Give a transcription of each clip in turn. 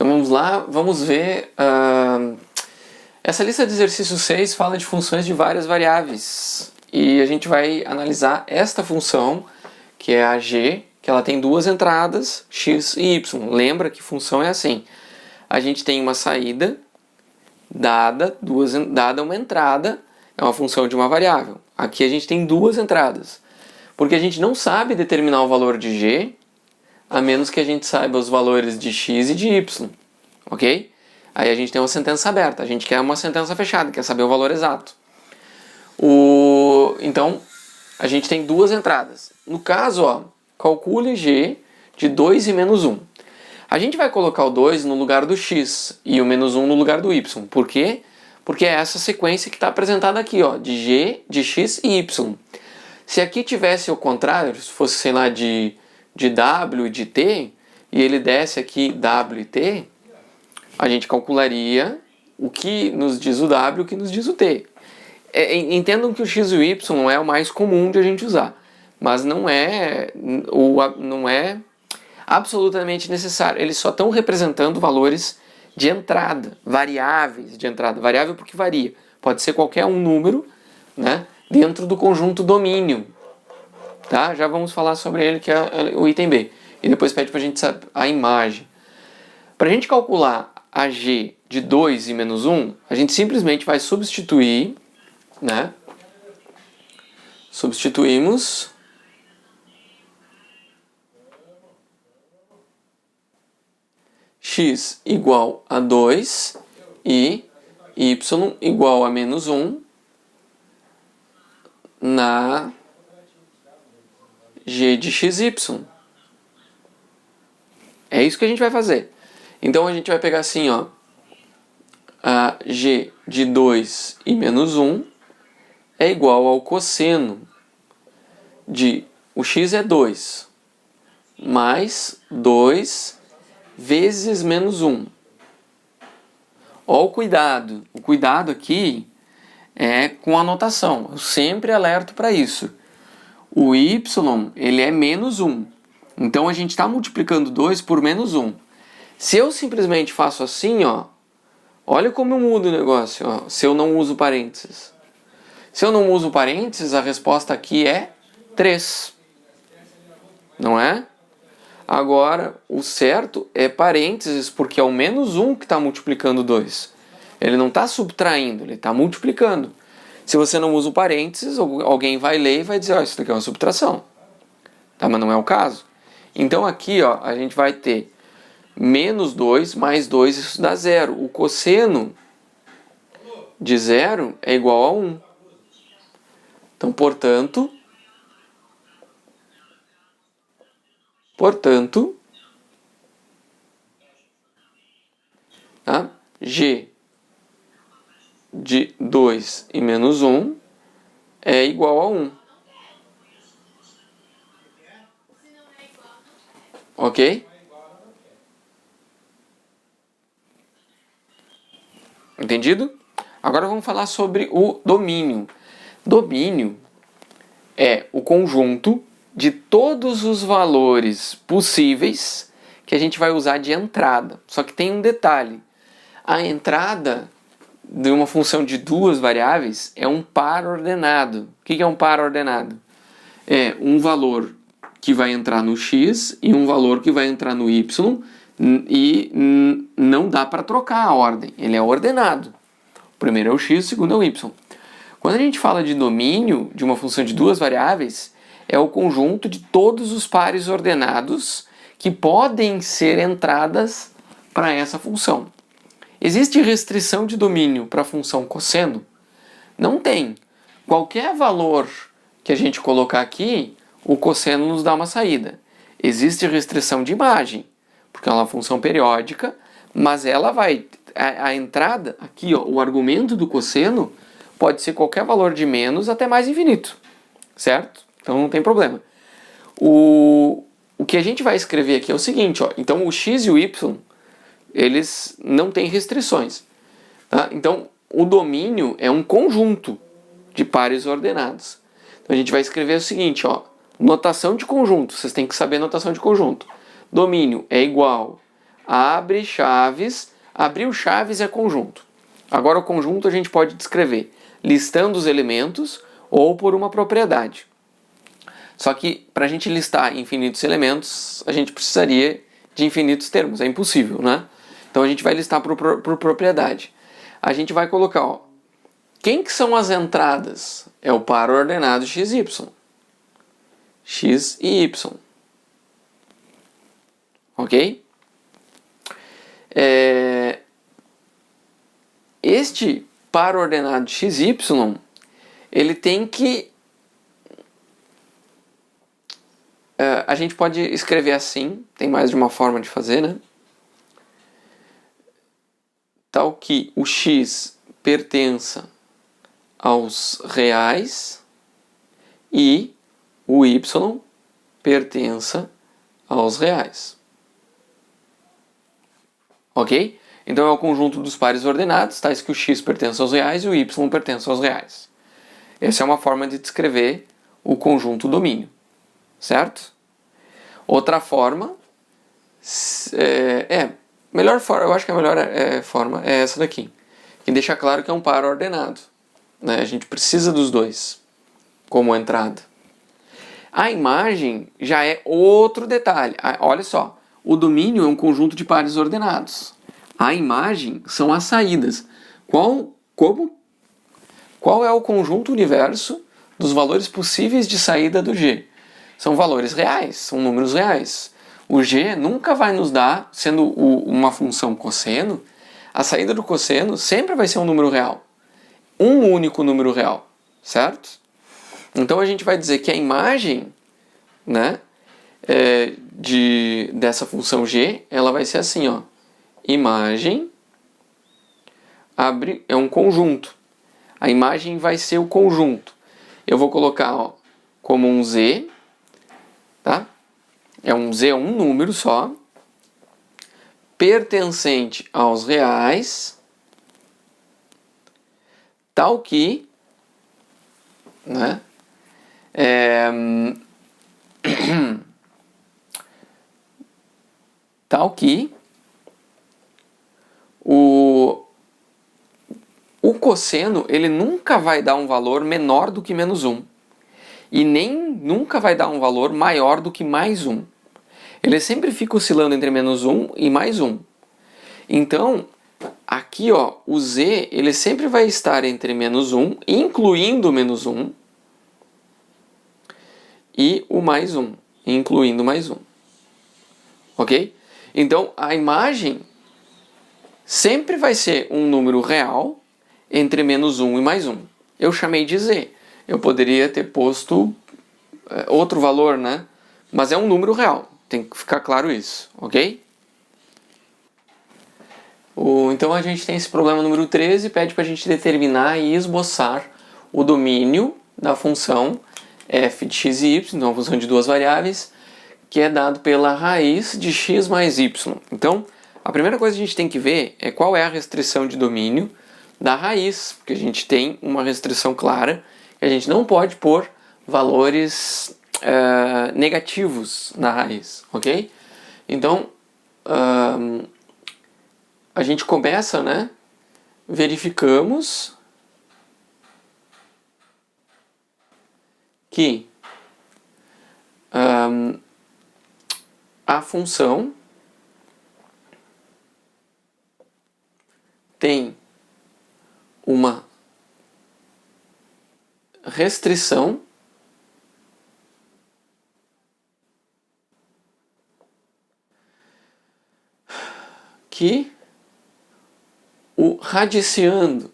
Então vamos lá, vamos ver. Essa lista de exercício 6 fala de funções de várias variáveis. E a gente vai analisar esta função, que é a g, que ela tem duas entradas, x e y. Lembra que função é assim. A gente tem uma saída, dada uma entrada, é uma função de uma variável. Aqui a gente tem duas entradas. Porque a gente não sabe determinar o valor de g, a menos que a gente saiba os valores de x e de y, ok? Aí a gente tem uma sentença aberta, a gente quer uma sentença fechada, quer saber o valor exato. Então, a gente tem duas entradas. No caso, ó, calcule g de 2 e menos 1. A gente vai colocar o 2 no lugar do x e o menos 1 no lugar do y. Por quê? Porque é essa sequência que está apresentada aqui, ó, de g, de x e y. Se aqui tivesse o contrário, se fosse, sei lá, de W e de T, e ele desse aqui W e T, a gente calcularia o que nos diz o W e o que nos diz o T. Entendam que o X e o Y é o mais comum de a gente usar, mas não é absolutamente necessário. Eles só estão representando valores de entrada, variáveis de entrada. Variável porque varia. Pode ser qualquer um número, né, dentro do conjunto domínio. Tá? Já vamos falar sobre ele, que é o item B. E depois pede para a gente saber a imagem. Para a gente calcular a g de 2 e menos 1, a gente simplesmente vai substituir, né? Substituímos x igual a 2 e y igual a menos 1 na g de xy. É isso que a gente vai fazer. Então a gente vai pegar assim, ó, a g de 2 e menos 1 é igual ao cosseno de, o x é 2, mais 2 vezes menos 1. Ó o cuidado aqui é com a notação. Eu sempre alerto para isso. O y, ele é menos 1. Então a gente está multiplicando 2 por menos 1. Se eu simplesmente faço assim, ó, olha como eu mudo o negócio, ó, se eu não uso parênteses. Se eu não uso parênteses, a resposta aqui é 3. Não é? Agora, o certo é parênteses, porque é o menos 1 que está multiplicando 2. Ele não está subtraindo, ele está multiplicando. Se você não usa o parênteses, alguém vai ler e vai dizer, ó, isso daqui é uma subtração. Tá, mas não é o caso. Então aqui, ó, a gente vai ter menos 2 mais 2, isso dá 0. O cosseno de 0 é igual a 1. Então, portanto, tá? G de 2 e menos 1 é igual a 1. Ok? Entendido? Agora vamos falar sobre o domínio. Domínio é o conjunto de todos os valores possíveis que a gente vai usar de entrada. Só que tem um detalhe. A entrada de uma função de duas variáveis é um par ordenado. O que é um par ordenado? É um valor que vai entrar no x e um valor que vai entrar no y, e não dá para trocar a ordem. Ele é ordenado. O primeiro é o x, o segundo é o y. Quando a gente fala de domínio de uma função de duas variáveis, é o conjunto de todos os pares ordenados que podem ser entradas para essa função. Existe restrição de domínio para a função cosseno? Não tem. Qualquer valor que a gente colocar aqui, o cosseno nos dá uma saída. Existe restrição de imagem, porque é uma função periódica, mas ela vai... A entrada, aqui, ó, o argumento do cosseno pode ser qualquer valor de menos até mais infinito, certo? Então não tem problema. O que a gente vai escrever aqui é o seguinte, ó, então o x e o y, eles não têm restrições. Tá? Então o domínio é um conjunto de pares ordenados. Então a gente vai escrever o seguinte, ó, notação de conjunto, vocês têm que saber notação de conjunto. Domínio é igual abre chaves, abriu chaves é conjunto. Agora o conjunto a gente pode descrever listando os elementos ou por uma propriedade. Só que para a gente listar infinitos elementos, a gente precisaria de infinitos termos, é impossível, né? Então a gente vai listar por propriedade. A gente vai colocar, ó, quem que são as entradas? É o par ordenado x, y. X e y. Ok? Este par ordenado x, y, ele tem que... a gente pode escrever assim, tem mais de uma forma de fazer, né? Tal que o x pertença aos reais e o y pertença aos reais. Ok? Então é o conjunto dos pares ordenados, tais que o x pertence aos reais e o y pertence aos reais. Essa é uma forma de descrever o conjunto domínio. Certo? Outra forma, melhor forma, eu acho que a melhor forma é essa daqui, que deixa claro que é um par ordenado, né? A gente precisa dos dois como entrada. A imagem já é outro detalhe. Olha só, o domínio é um conjunto de pares ordenados. A imagem são as saídas. Qual é o conjunto universo dos valores possíveis de saída do G? São valores reais, são números reais. O G nunca vai nos dar, sendo uma função cosseno, a saída do cosseno sempre vai ser um número real. Um único número real, certo? Então a gente vai dizer que a imagem, né, dessa função G, ela vai ser assim, ó. Imagem é um conjunto. A imagem vai ser o conjunto. Eu vou colocar, ó, como um Z, tá? Um Z é um número só, pertencente aos reais, tal que, né, tal que o cosseno ele nunca vai dar um valor menor do que menos 1. E nem nunca vai dar um valor maior do que mais 1. Ele sempre fica oscilando entre menos 1 e mais 1. Então, aqui, ó, o Z ele sempre vai estar entre menos 1, incluindo menos 1, e o mais 1, incluindo mais 1. Ok? Então, a imagem sempre vai ser um número real entre menos 1 e mais 1. Eu chamei de Z. Eu poderia ter posto outro valor, né? Mas é um número real. Tem que ficar claro isso, ok? Então a gente tem esse problema número 13, pede para a gente determinar e esboçar o domínio da função f de x e y, então a função de duas variáveis, que é dado pela raiz de x mais y. Então, a primeira coisa que a gente tem que ver é qual é a restrição de domínio da raiz, porque a gente tem uma restrição clara, que a gente não pode pôr valores negativos na raiz, ok? Então, a gente começa, né? Verificamos que a função tem uma restrição que o radiciando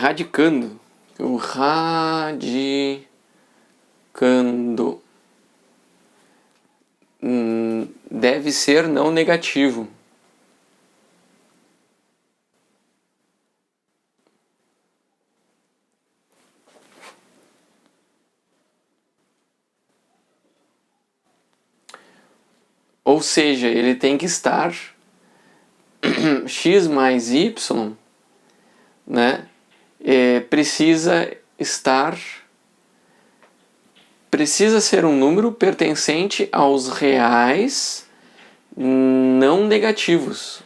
radicando, o radicando deve ser não negativo. Ou seja, ele tem que estar x mais y, né, precisa estar precisa ser um número pertencente aos reais não negativos.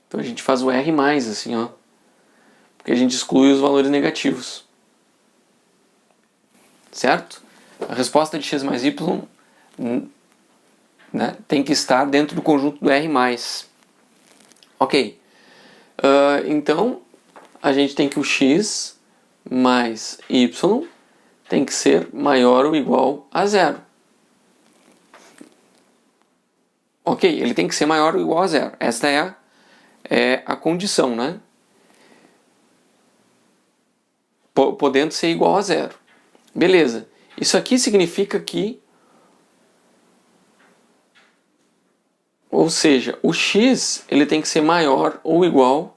Então a gente faz o R+, assim, ó. Porque a gente exclui os valores negativos. Certo? A resposta de x mais y, né, tem que estar dentro do conjunto do R+. Ok. Então, a gente tem que o x mais y tem que ser maior ou igual a 0. Ok, ele tem que ser maior ou igual a 0. Esta é a condição, né? Podendo ser igual a 0. Beleza. Isso aqui significa que, ou seja, o x ele tem que ser maior ou igual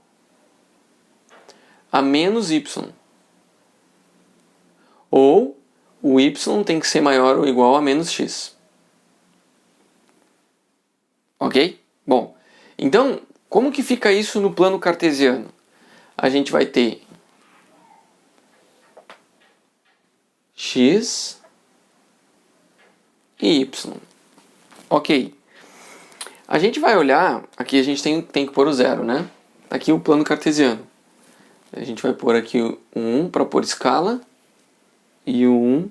a menos y. Ou o y tem que ser maior ou igual a menos x. Ok? Bom, então, como que fica isso no plano cartesiano? A gente vai ter x e y. Ok. A gente vai olhar, aqui a gente tem que pôr o 0, né? Aqui o plano cartesiano. A gente vai pôr aqui o 1 para pôr escala e o 1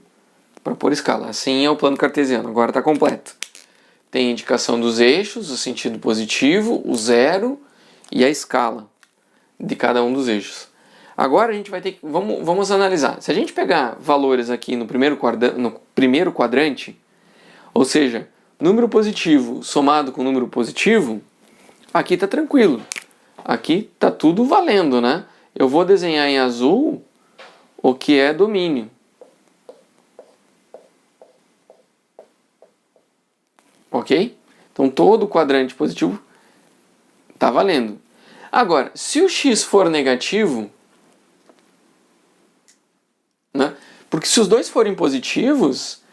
para pôr escala. Assim é o plano cartesiano, agora está completo. Tem a indicação dos eixos, o sentido positivo, o 0 e a escala de cada um dos eixos. Agora a gente vai ter que... Vamos analisar. Se a gente pegar valores aqui no primeiro quadrante, ou seja, número positivo somado com número positivo, aqui está tranquilo. Aqui está tudo valendo, né? Eu vou desenhar em azul o que é domínio. Ok? Então todo quadrante positivo está valendo. Agora, se o x for negativo, né? Porque se os dois forem positivos,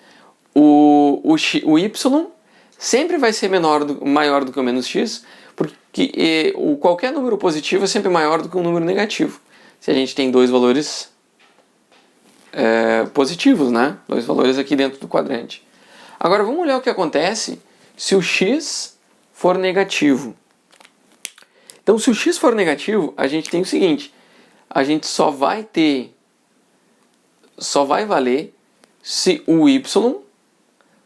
o y sempre vai ser maior do que o menos x, porque qualquer número positivo é sempre maior do que um número negativo. Se a gente tem dois valores positivos, né? Dois valores aqui dentro do quadrante. Agora vamos olhar o que acontece se o x for negativo. Então, se o x for negativo, a gente tem o seguinte: a gente só vai valer se o y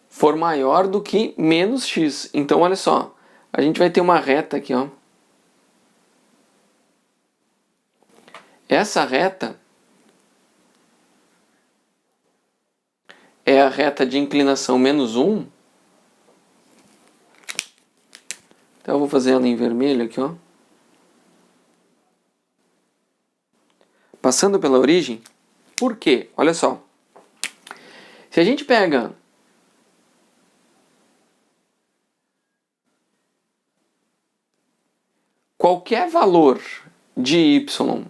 for maior do que menos x. Então, olha só, a gente vai ter uma reta aqui, ó. Essa reta é a reta de inclinação menos 1. Então, eu vou fazer ela em vermelho aqui, ó. Passando pela origem. Por quê? Olha só. Se a gente pega qualquer valor de y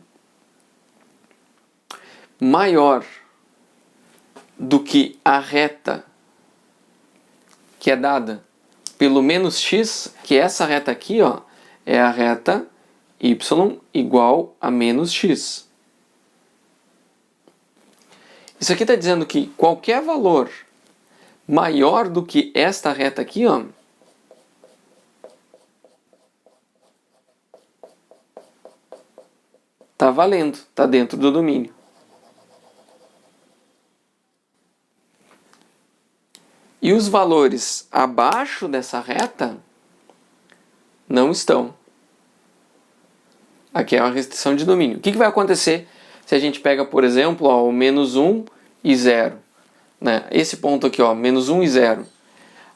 maior do que a reta que é dada pelo menos x, que essa reta aqui, ó, é a reta y igual a menos x. Isso aqui está dizendo que qualquer valor maior do que esta reta aqui, ó, está valendo, está dentro do domínio. E os valores abaixo dessa reta não estão. Aqui é uma restrição de domínio. O que vai acontecer se a gente pega, por exemplo, ó, o menos 1 e 0? Né? Esse ponto aqui, ó, menos 1 e 0.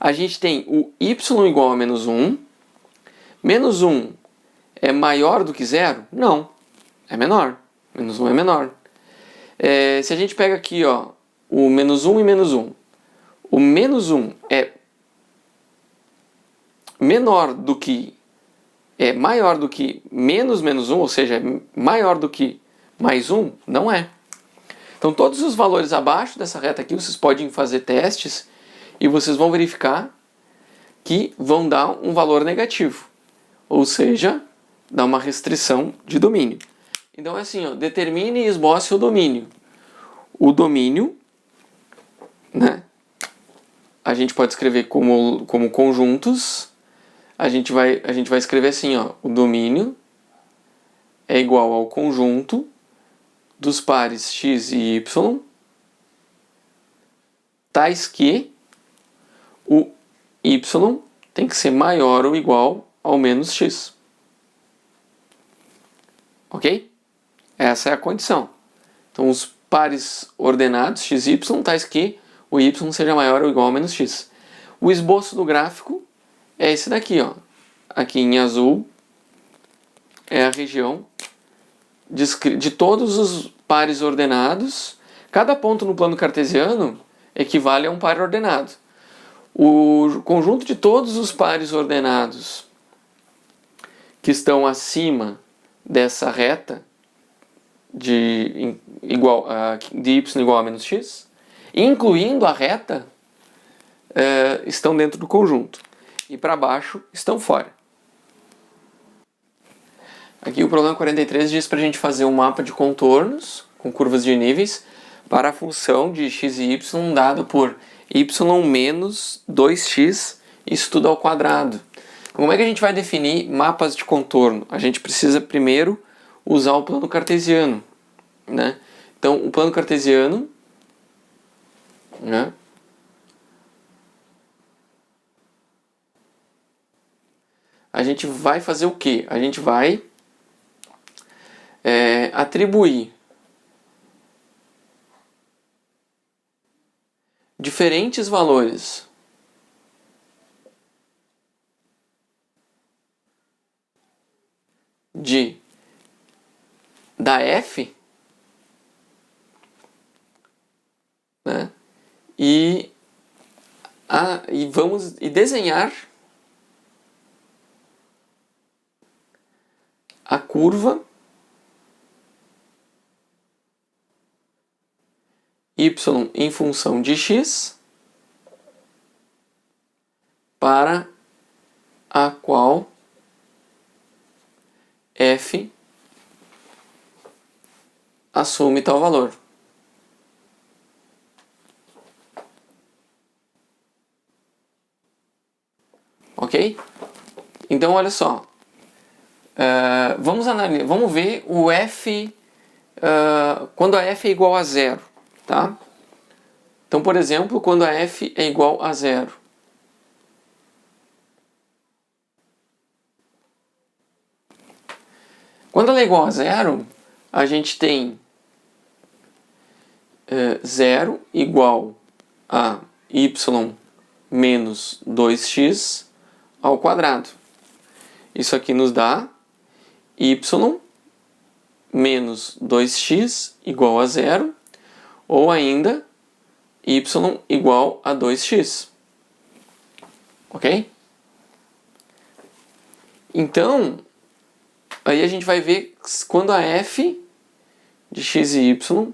A gente tem o y igual a menos 1. Menos 1 é maior do que 0? Não, é menor. Menos 1 é menor. Se a gente pega aqui, ó, o menos 1 e menos 1. O menos 1 é menor do que... é maior do que menos 1, ou seja, é maior do que mais 1? Não é. Então todos os valores abaixo dessa reta aqui, vocês podem fazer testes e vocês vão verificar que vão dar um valor negativo. Ou seja, dá uma restrição de domínio. Então é assim, ó, determine e esboce o domínio. O domínio a gente pode escrever como conjuntos. A gente vai escrever assim, ó, o domínio é igual ao conjunto dos pares x e y, tais que o y tem que ser maior ou igual ao menos x. Ok? Essa é a condição. Então, os pares ordenados x e y, tais que o y seja maior ou igual a menos x. O esboço do gráfico é esse daqui, ó. Aqui em azul é a região de todos os pares ordenados. Cada ponto no plano cartesiano equivale a um par ordenado. O conjunto de todos os pares ordenados que estão acima dessa reta de y igual a menos x, incluindo a reta, estão dentro do conjunto. E para baixo estão fora. Aqui o problema 43 diz para a gente fazer um mapa de contornos com curvas de níveis para a função de x e y dado por y menos 2x, isso tudo ao quadrado. Como é que a gente vai definir mapas de contorno? A gente precisa primeiro usar o plano cartesiano, né? Então, o plano cartesiano, né? A gente vai fazer o quê? A gente vai atribuir diferentes valores da f, né? E vamos desenhar a curva y em função de x para a qual f assume tal valor. Ok? Então, olha só. Vamos ver o f quando a f é igual a zero. Tá? Então, por exemplo, quando a f é igual a zero. Quando ela é igual a zero, a gente tem 0 igual a y menos 2x ao quadrado. Isso aqui nos dá y menos 2x igual a zero, ou ainda y igual a 2x. Ok? Então, aí a gente vai ver quando a f de x e y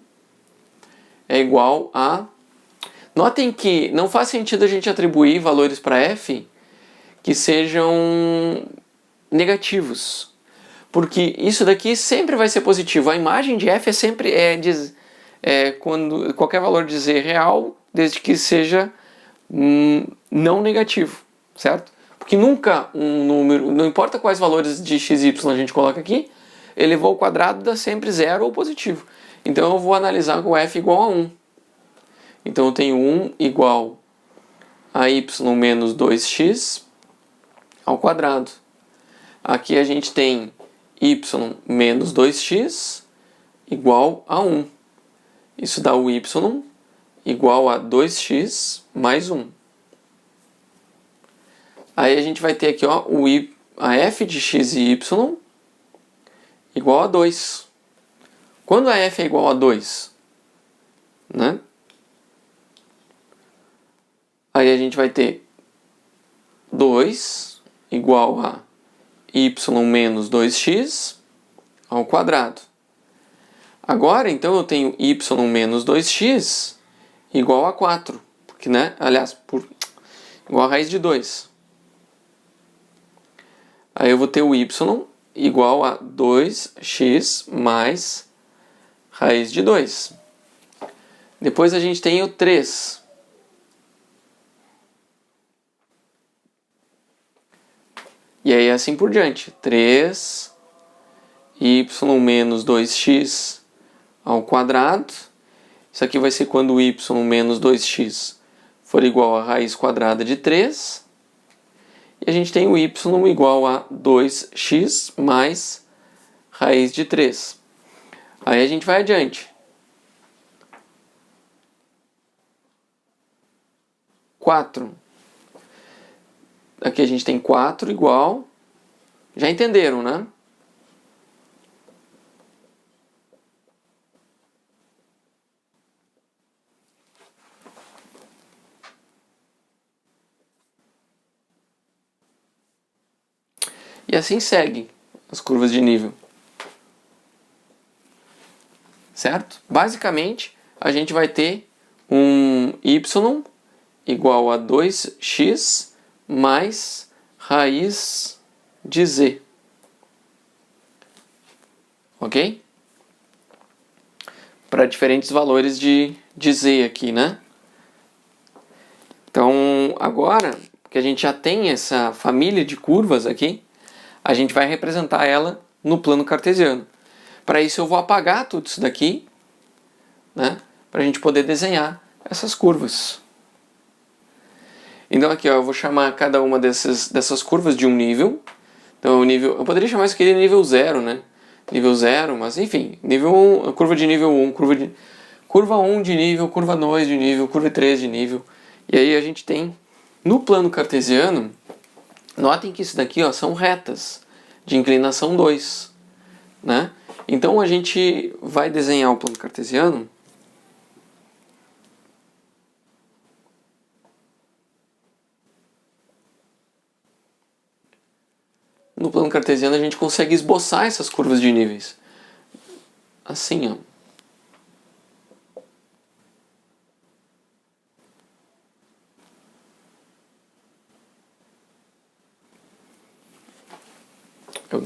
é igual a... Notem que não faz sentido a gente atribuir valores para f que sejam negativos, porque isso daqui sempre vai ser positivo. A imagem de f é sempre quando qualquer valor de z real, desde que seja não negativo, certo? Porque nunca um número, não importa quais valores de x e y a gente coloca aqui, elevou ao quadrado dá sempre zero ou positivo. Então eu vou analisar com f igual a 1. Então eu tenho 1 igual a y menos 2x ao quadrado. Aqui a gente tem y menos 2x igual a 1. Isso dá o y igual a 2x mais 1. Aí a gente vai ter aqui, ó, a f de x e y igual a 2. Quando a f é igual a 2, né? Aí a gente vai ter 2 igual a y menos 2x ao quadrado. Agora, então, eu tenho y menos 2x igual a 4. Porque, né? Aliás, igual a raiz de 2. Aí eu vou ter o y igual a 2x mais raiz de 2. Depois a gente tem o 3. E aí assim por diante. 3y menos 2x ao quadrado. Isso aqui vai ser quando y menos 2x for igual a raiz quadrada de 3. E a gente tem o y igual a 2x mais raiz de 3. Aí a gente vai adiante. 4. Aqui a gente tem 4 igual. Já entenderam, né? E assim segue as curvas de nível. Certo? Basicamente, a gente vai ter um y igual a 2x mais raiz de z. Ok? Para diferentes valores de z aqui, né? Então, agora que a gente já tem essa família de curvas aqui, a gente vai representar ela no plano cartesiano. Para isso eu vou apagar tudo isso daqui, né? Para a gente poder desenhar essas curvas. Então aqui ó, eu vou chamar cada uma dessas curvas de um nível. Então eu poderia chamar isso aqui de nível 0, né? Nível 0, mas enfim, nível 1, curva de nível 1, curva 1 de nível, curva 2 de nível, curva 3 de nível. E aí a gente tem, no plano cartesiano, notem que isso daqui ó, são retas de inclinação 2, né? Então a gente vai desenhar o plano cartesiano no plano cartesiano a gente consegue esboçar essas curvas de níveis. Assim, ó.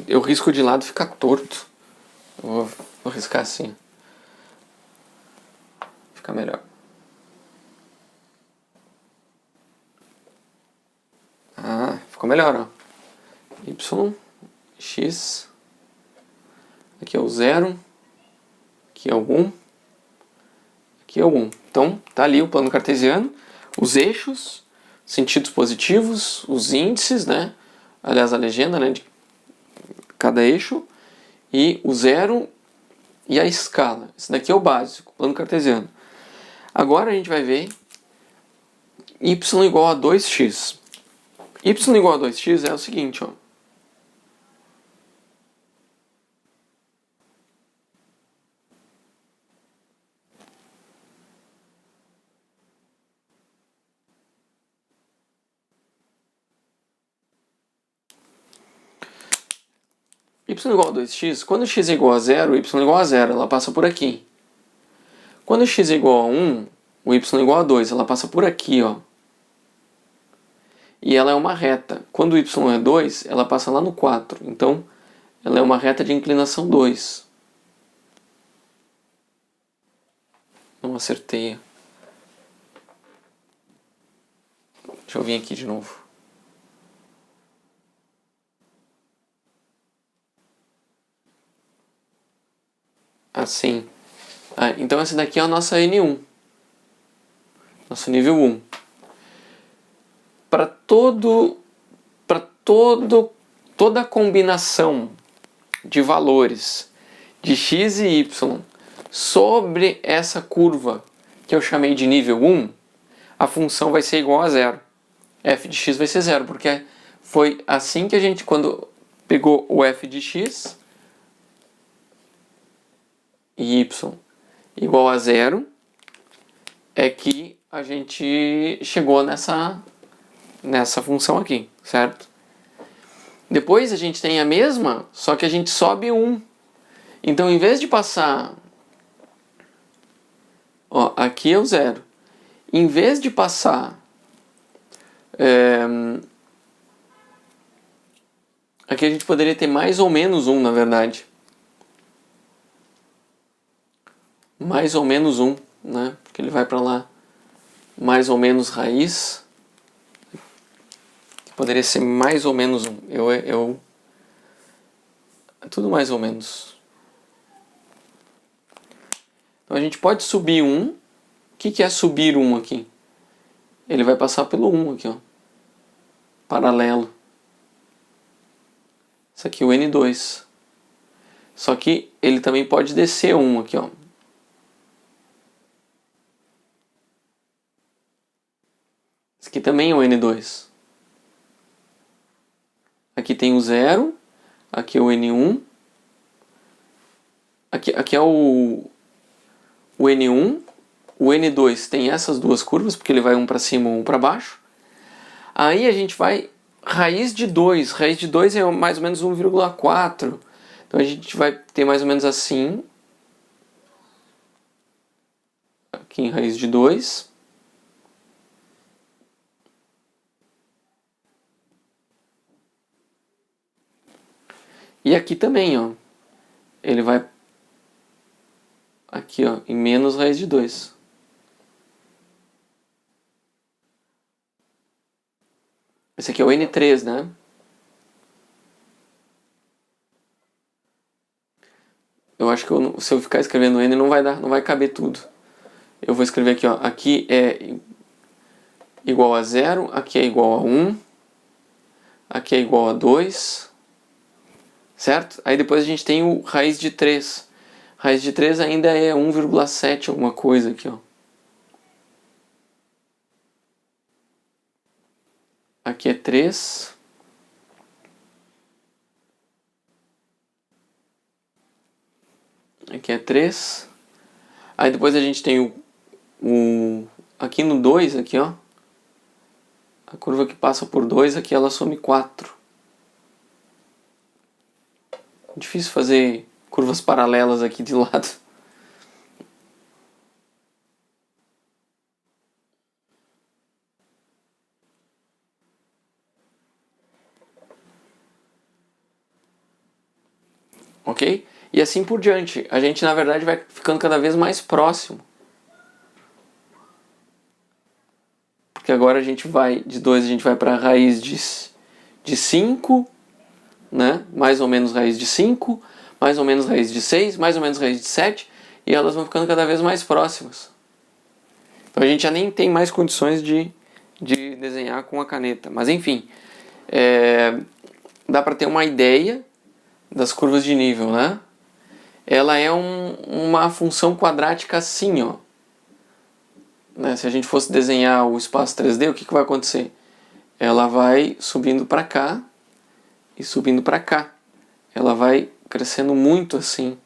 Eu risco de lado ficar torto. Eu vou riscar assim. Fica melhor. Ah, ficou melhor, ó. Y, X. Aqui é o 0. Aqui é o 1. Aqui é o 1. Então, tá ali o plano cartesiano. Os eixos, sentidos positivos, os índices, né? Aliás, a legenda, né? De cada eixo. E o 0 e a escala. Esse daqui é o básico, plano cartesiano. Agora a gente vai ver y igual a 2x. Y igual a 2x é o seguinte, ó. Y igual a 2x, quando x é igual a 0, y é igual a 0, ela passa por aqui. Quando x é igual a 1, o y é igual a 2, ela passa por aqui, ó. E ela é uma reta. Quando y é 2, ela passa lá no 4. Então, ela é uma reta de inclinação 2. Não acertei. Deixa eu vir aqui de novo. Assim. Então essa daqui é a nossa N1. Nosso nível 1. Para toda a combinação de valores de x e y sobre essa curva que eu chamei de nível 1, a função vai ser igual a 0. F de x vai ser 0, porque foi assim que a gente, quando pegou o f de x e y igual a 0, é que a gente chegou nessa função aqui, certo? Depois a gente tem a mesma, só que a gente sobe 1. Então, em vez de passar... Ó, aqui é o 0. Em vez de passar... aqui a gente poderia ter mais ou menos 1, na verdade. Mais ou menos 1, né? Porque ele vai para lá. Mais ou menos raiz. poderia ser mais ou menos 1. É tudo mais ou menos. Então a gente pode subir 1. O que é subir 1 aqui? Ele vai passar pelo 1 aqui, ó. Paralelo. Isso aqui é o N2. Só que ele também pode descer 1 aqui, ó. Isso aqui também é o N2. Aqui tem o 0. Aqui é o N1. Aqui é o N1. O N2 tem essas duas curvas, porque ele vai um para cima e um para baixo. Aí a gente vai raiz de 2. Raiz de 2 é mais ou menos 1,4. Então a gente vai ter mais ou menos assim. Aqui em raiz de 2. E aqui também, ó. Ele vai aqui, ó, em menos raiz de 2. Esse aqui é o N3, né? Eu acho que se eu ficar escrevendo N não vai caber tudo. Eu vou escrever aqui, ó. Aqui é igual a 0, aqui é igual a 1, aqui é igual a 2, certo? Aí depois a gente tem o raiz de 3. Raiz de 3 ainda é 1,7 alguma coisa aqui, ó. Aqui é 3. Aqui é 3. Aí depois a gente tem aqui no 2, aqui, ó. A curva que passa por 2, aqui ela some 4. Difícil fazer curvas paralelas aqui de lado. Ok? E assim por diante. A gente, na verdade, vai ficando cada vez mais próximo. Porque agora a gente vai, de 2 a gente vai para a raiz de 5, né? Mais ou menos raiz de 5, mais ou menos raiz de 6, mais ou menos raiz de 7, e elas vão ficando cada vez mais próximas. Então a gente já nem tem mais condições de desenhar com a caneta. Mas enfim, dá para ter uma ideia das curvas de nível, né? Ela é uma função quadrática assim, ó. Né? Se a gente fosse desenhar o espaço 3D, o que vai acontecer? Ela vai subindo para cá e subindo para cá. Ela vai crescendo muito assim.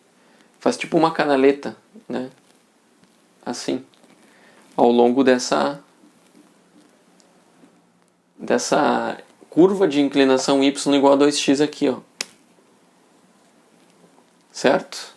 Faz tipo uma canaleta, né? Assim. Ao longo dessa curva de inclinação y igual a 2x aqui, ó. Certo?